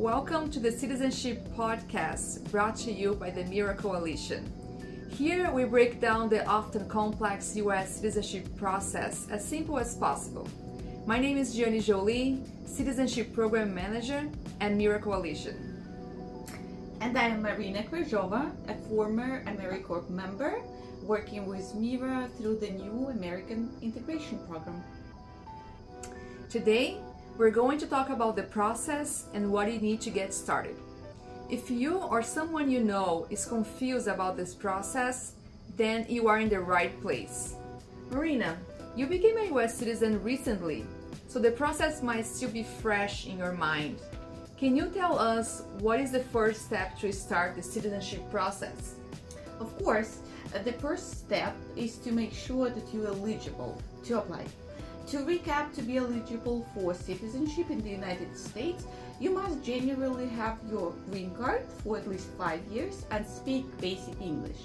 Welcome to the Citizenship Podcast, brought to you by the MIRA Coalition. Here we break down the often complex U.S. citizenship process as simple as possible. My name is Joly, Citizenship Program Manager at MIRA Coalition. And I am Maryna Krazhova, a former AmeriCorps member, working with MIRA through the new American Integration Program. Today, we're going to talk about the process and what you need to get started. If you or someone you know is confused about this process, then you are in the right place. Maryna, you became a US citizen recently, so the process might still be fresh in your mind. Can you tell us what is the first step to start the citizenship process? Of course, the first step is to make sure that you are eligible to apply. To recap, to be eligible for citizenship in the United States, you must generally have your green card for at least 5 years and speak basic English.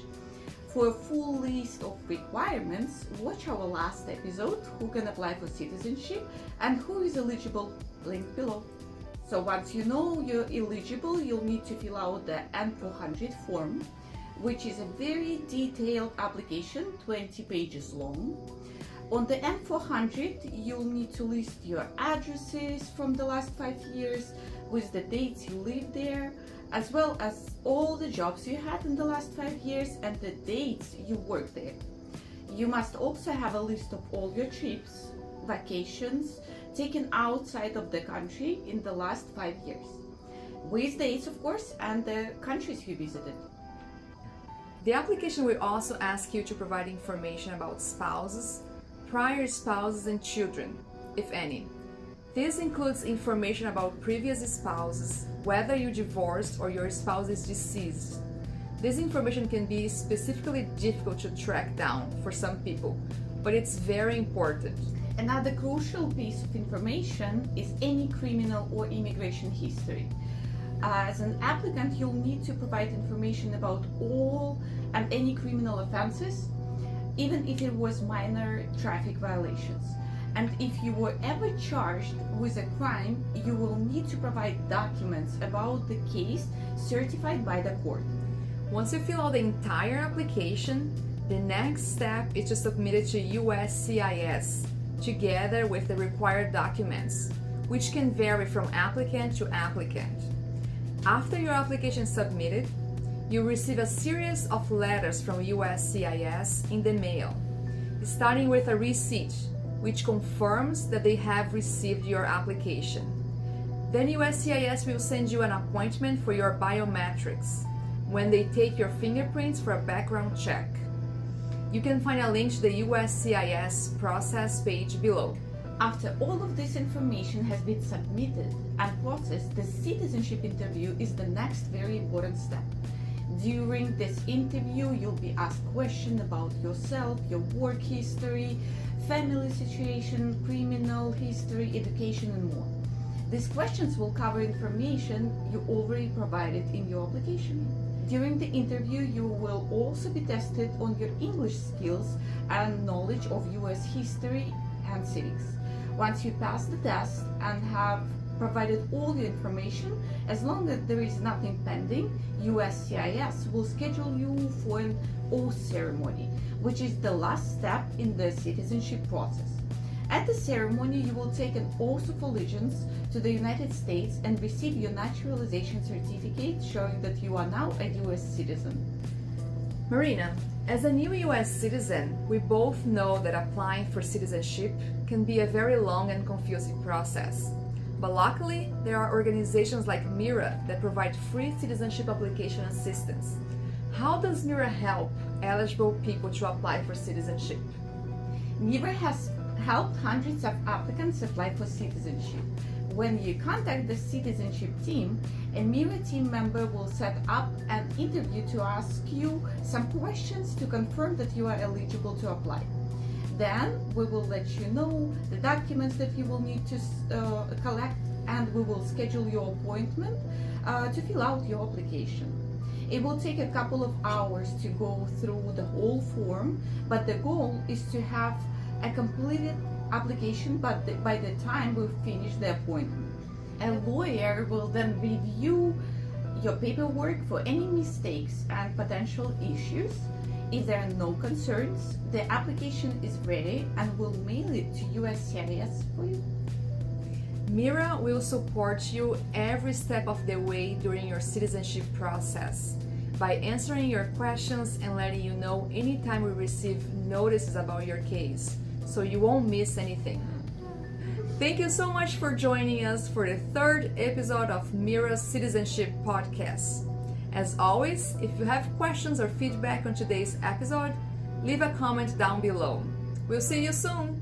For a full list of requirements, watch our last episode, Who Can Apply for Citizenship and Who is Eligible, link below. So once you know you're eligible, you'll need to fill out the N400 form, which is a very detailed application, 20 pages long. On the N400, you'll need to list your addresses from the last 5 years with the dates you lived there, as well as all the jobs you had in the last 5 years and the dates you worked there. You must also have a list of all your trips, vacations, taken outside of the country in the last 5 years. With dates, of course, and the countries you visited. The application will also ask you to provide information about spouses, prior spouses and children, if any. This includes information about previous spouses, whether you divorced or your spouse is deceased. This information can be specifically difficult to track down for some people, but it's very important. Another crucial piece of information is any criminal or immigration history. As an applicant, you'll need to provide information about all and any criminal offenses, even if it was minor traffic violations. And if you were ever charged with a crime, you will need to provide documents about the case certified by the court. Once you fill out the entire application, the next step is to submit it to USCIS, together with the required documents, which can vary from applicant to applicant. After your application is submitted, you'll receive a series of letters from USCIS in the mail, starting with a receipt, which confirms that they have received your application. Then USCIS will send you an appointment for your biometrics, when they take your fingerprints for a background check. You can find a link to the USCIS process page below. After all of this information has been submitted and processed, the citizenship interview is the next very important step. During this interview, you'll be asked questions about yourself, your work history, family situation, criminal history, education, and more. These questions will cover information you already provided in your application. During the interview, you will also be tested on your English skills and knowledge of US history and civics. Once you pass the test and have provided all the information, as long as there is nothing pending, USCIS will schedule you for an oath ceremony, which is the last step in the citizenship process. At the ceremony, you will take an oath of allegiance to the United States and receive your naturalization certificate showing that you are now a US citizen. Maryna, as a new US citizen, we both know that applying for citizenship can be a very long and confusing process. But luckily, there are organizations like MIRA that provide free citizenship application assistance. How does MIRA help eligible people to apply for citizenship? MIRA has helped hundreds of applicants apply for citizenship. When you contact the citizenship team, a MIRA team member will set up an interview to ask you some questions to confirm that you are eligible to apply. Then we will let you know the documents that you will need to collect, and we will schedule your appointment to fill out your application. It will take a couple of hours to go through the whole form, but the goal is to have a completed application by the time we finish the appointment. A lawyer will then review your paperwork for any mistakes and potential issues. If there are no concerns, the application is ready and will mail it to USCIS for you. MIRA will support you every step of the way during your citizenship process by answering your questions and letting you know anytime we receive notices about your case, so you won't miss anything. Thank you so much for joining us for the third episode of MIRA's Citizenship Podcast. As always, if you have questions or feedback on today's episode, leave a comment down below. We'll see you soon!